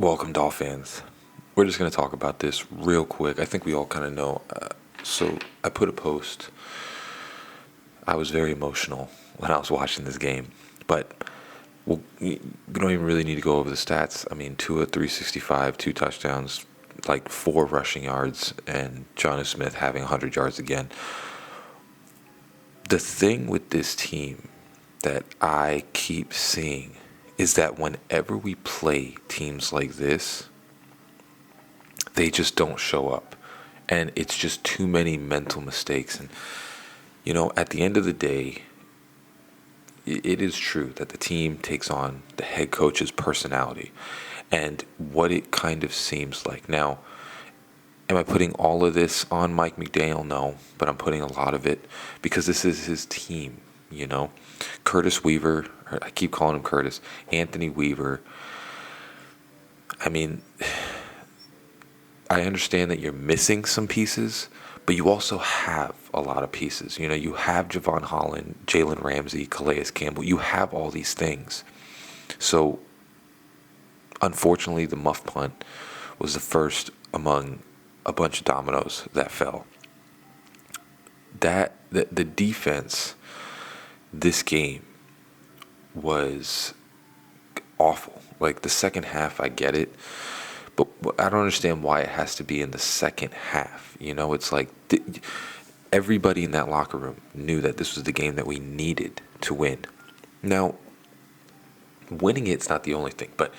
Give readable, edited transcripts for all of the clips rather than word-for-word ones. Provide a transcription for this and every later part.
Welcome, Dolphins. We're just going to talk about this real quick. I think we all kind of know. So I put a post. I was very emotional when I was watching this game, but we don't even really need to go over the stats. I mean, Tua 365, 2 touchdowns, like 4 rushing yards, and Jonnu Smith having 100 yards again. The thing with this team that I keep seeing is that whenever we play teams like this, they just don't show up. And it's just too many mental mistakes. And, at the end of the day, it is true that the team takes on the head coach's personality and what it kind of seems like. Now, am I putting all of this on Mike McDaniel? No, but I'm putting a lot of it because this is his team, Curtis Weaver, I keep calling him Curtis, Anthony Weaver. I mean, I understand that you're missing some pieces, but you also have a lot of pieces. You have Javon Holland, Jalen Ramsey, Calais Campbell. You have all these things. So, unfortunately, the muff punt was the first among a bunch of dominoes that fell. The defense this game was awful. Like the second half, I get it, but I don't understand why it has to be in the second half. It's like everybody in that locker room knew that this was the game that we needed to win. Now, winning it's not the only thing, but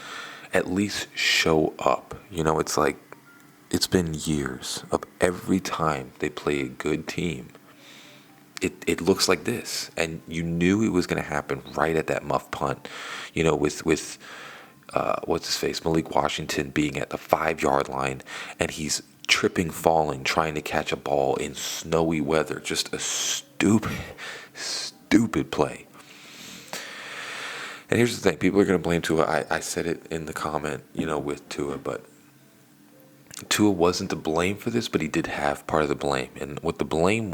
at least show up. It's like it's been years of every time they play a good team, it looks like this, and you knew it was going to happen right at that muff punt. With what's his face, Malik Washington being at the 5-yard line, and he's tripping, falling, trying to catch a ball in snowy weather. Just a stupid play. And here's the thing: people are going to blame Tua. I said it in the comment, with Tua, but Tua wasn't to blame for this, but he did have part of the blame. And what the blame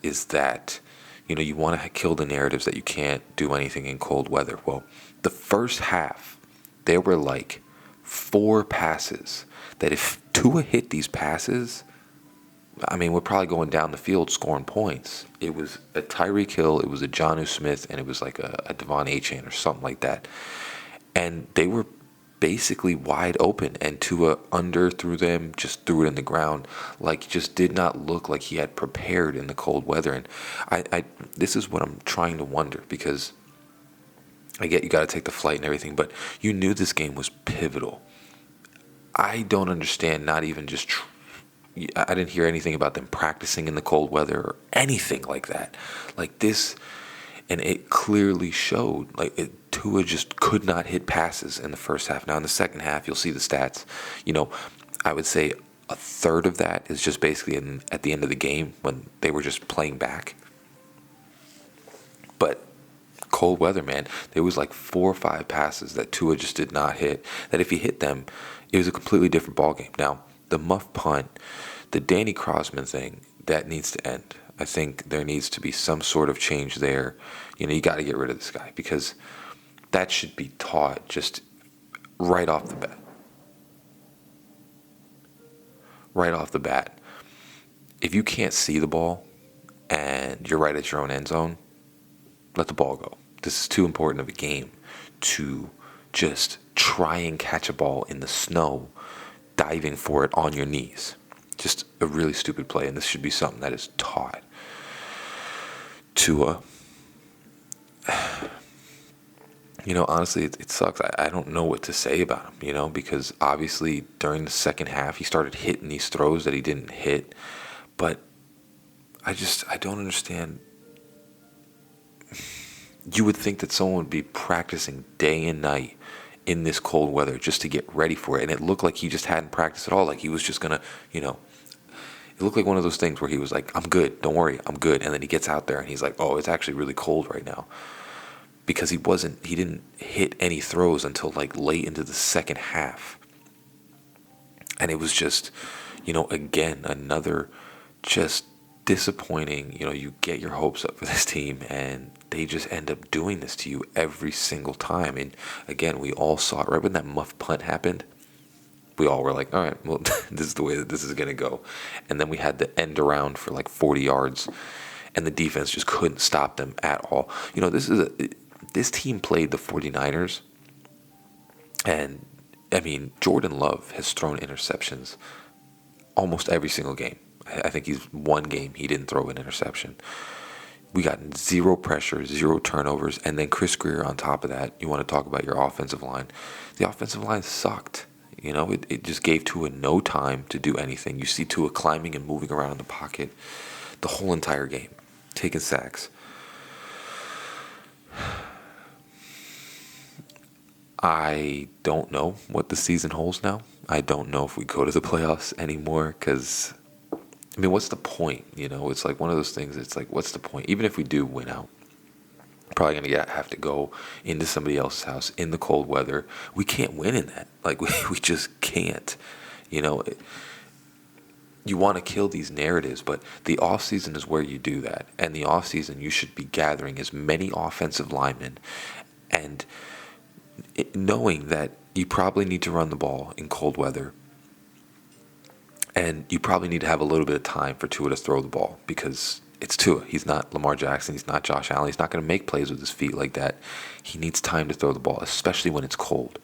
is that, you want to kill the narratives that you can't do anything in cold weather. Well, the first half, there were like 4 passes that if Tua hit these passes, I mean, we're probably going down the field scoring points. It was a Tyreek Hill, it was a Jonnu Smith, and it was like a Devon Achane or something like that. And they were basically wide open, and Tua underthrew them, just threw it in the ground, like just did not look like he had prepared in the cold weather. And I this is what I'm trying to wonder, because I get you got to take the flight and everything, but you knew this game was pivotal. I don't understand, not even just I didn't hear anything about them practicing in the cold weather or anything like that. Like this, and it clearly showed, Tua just could not hit passes in the first half. Now, in the second half, you'll see the stats. I would say a third of that is just basically at the end of the game when they were just playing back. But cold weather, man, there was like 4 or 5 passes that Tua just did not hit, that if he hit them, it was a completely different ballgame. Now, the muff punt, the Danny Crosman thing, that needs to end. I think there needs to be some sort of change there. You got to get rid of this guy, because that should be taught just right off the bat. Right off the bat. If you can't see the ball and you're right at your own end zone, let the ball go. This is too important of a game to just try and catch a ball in the snow, diving for it on your knees. Just a really stupid play, and this should be something that is taught. Tua, honestly, it sucks. I don't know what to say about him, because obviously during the second half, he started hitting these throws that he didn't hit. But I don't understand. You would think that someone would be practicing day and night in this cold weather just to get ready for it. And it looked like he just hadn't practiced at all. Like he was just going to, it looked like one of those things where he was like, I'm good, don't worry, I'm good. And then he gets out there and he's like, oh, it's actually really cold right now. Because he didn't hit any throws until like late into the second half. And it was just, again, another just disappointing. You get your hopes up for this team and they just end up doing this to you every single time. And again, we all saw it right when that muff punt happened. we all were like, all right, well, this is the way that this is going to go. And then we had the end around for like 40 yards, and the defense just couldn't stop them at all. This team played the 49ers, and I mean, Jordan Love has thrown interceptions almost every single game. I think he's one game he didn't throw an interception. We got zero pressure, zero turnovers, and then Chris Greer on top of that. You want to talk about your offensive line. The offensive line sucked. It just gave Tua no time to do anything. You see Tua climbing and moving around in the pocket the whole entire game, taking sacks. I don't know what the season holds now. I don't know if we go to the playoffs anymore because, I mean, what's the point? It's like one of those things. It's like, what's the point? Even if we do win out, probably going to have to go into somebody else's house in the cold weather. We can't win in that. Like, we just can't. You want to kill these narratives, but the offseason is where you do that. And the offseason, you should be gathering as many offensive linemen and knowing that you probably need to run the ball in cold weather. And you probably need to have a little bit of time for Tua to throw the ball because it's Tua. He's not Lamar Jackson. He's not Josh Allen. He's not going to make plays with his feet like that. He needs time to throw the ball, especially when it's cold.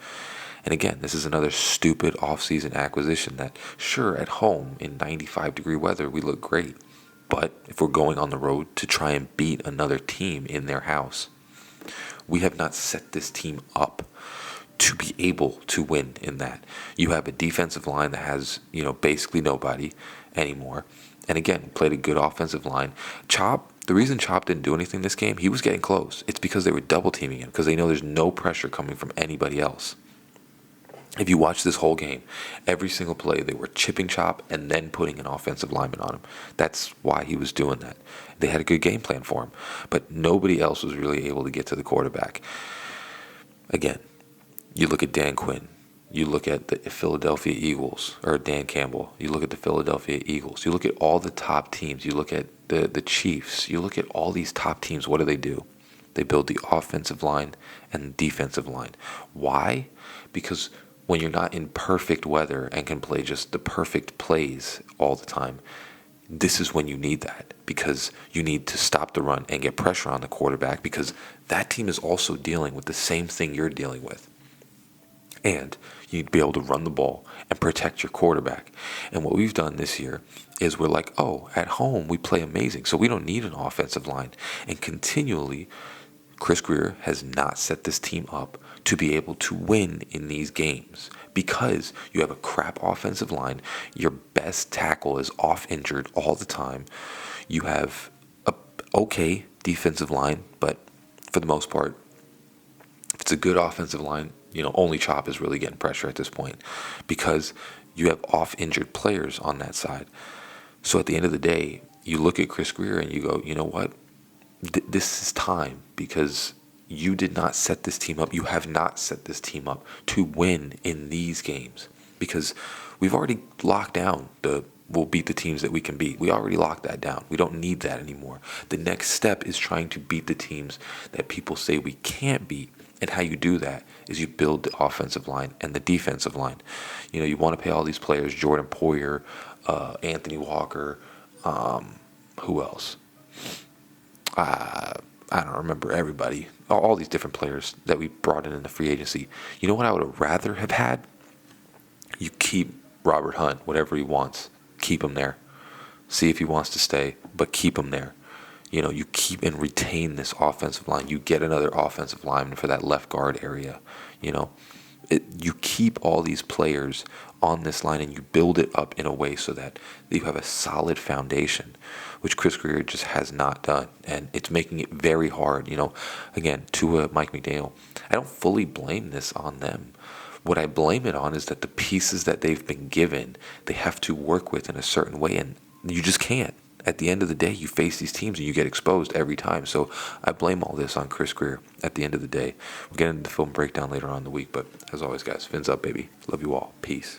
And again, this is another stupid offseason acquisition that, sure, at home in 95-degree weather, we look great. But if we're going on the road to try and beat another team in their house, we have not set this team up to be able to win in that. You have a defensive line that has, basically nobody anymore. And again, played a good offensive line. The reason Chop didn't do anything this game, he was getting close. It's because they were double teaming him because they know there's no pressure coming from anybody else. If you watch this whole game, every single play, they were chipping Chop and then putting an offensive lineman on him. That's why he was doing that. They had a good game plan for him, but nobody else was really able to get to the quarterback. Again, you look at Dan Quinn. You look at the Philadelphia Eagles, or Dan Campbell. You look at the Philadelphia Eagles. You look at all the top teams. You look at the Chiefs. You look at all these top teams. What do? They build the offensive line and the defensive line. Why? Because when you're not in perfect weather and can play just the perfect plays all the time, this is when you need that because you need to stop the run and get pressure on the quarterback because that team is also dealing with the same thing you're dealing with. And you need to be able to run the ball and protect your quarterback. And what we've done this year is we're like, oh, at home we play amazing, so we don't need an offensive line. And continually, Chris Greer has not set this team up to be able to win in these games because you have a crap offensive line. Your best tackle is off injured all the time. You have a okay defensive line, but for the most part, if it's a good offensive line, only Chop is really getting pressure at this point because you have off-injured players on that side. So at the end of the day, you look at Chris Greer and you go, you know what? This is time because you did not set this team up. You have not set this team up to win in these games because we've already locked down we'll beat the teams that we can beat. We already locked that down. We don't need that anymore. The next step is trying to beat the teams that people say we can't beat. And how you do that is you build the offensive line and the defensive line. You want to pay all these players, Jordan Poyer, Anthony Walker, who else? I don't remember everybody. All these different players that we brought in the free agency. You know what I would have rather have had? You keep Robert Hunt, whatever he wants. Keep him there. See if he wants to stay, but keep him there. You keep and retain this offensive line. You get another offensive lineman for that left guard area. You keep all these players on this line and you build it up in a way so that you have a solid foundation, which Chris Greer just has not done. And it's making it very hard. Again, to Mike McDaniel, I don't fully blame this on them. What I blame it on is that the pieces that they've been given, they have to work with in a certain way, and you just can't. At the end of the day, you face these teams and you get exposed every time. So I blame all this on Chris Greer at the end of the day. We'll get into the film breakdown later on in the week. But as always, guys, fins up, baby. Love you all. Peace.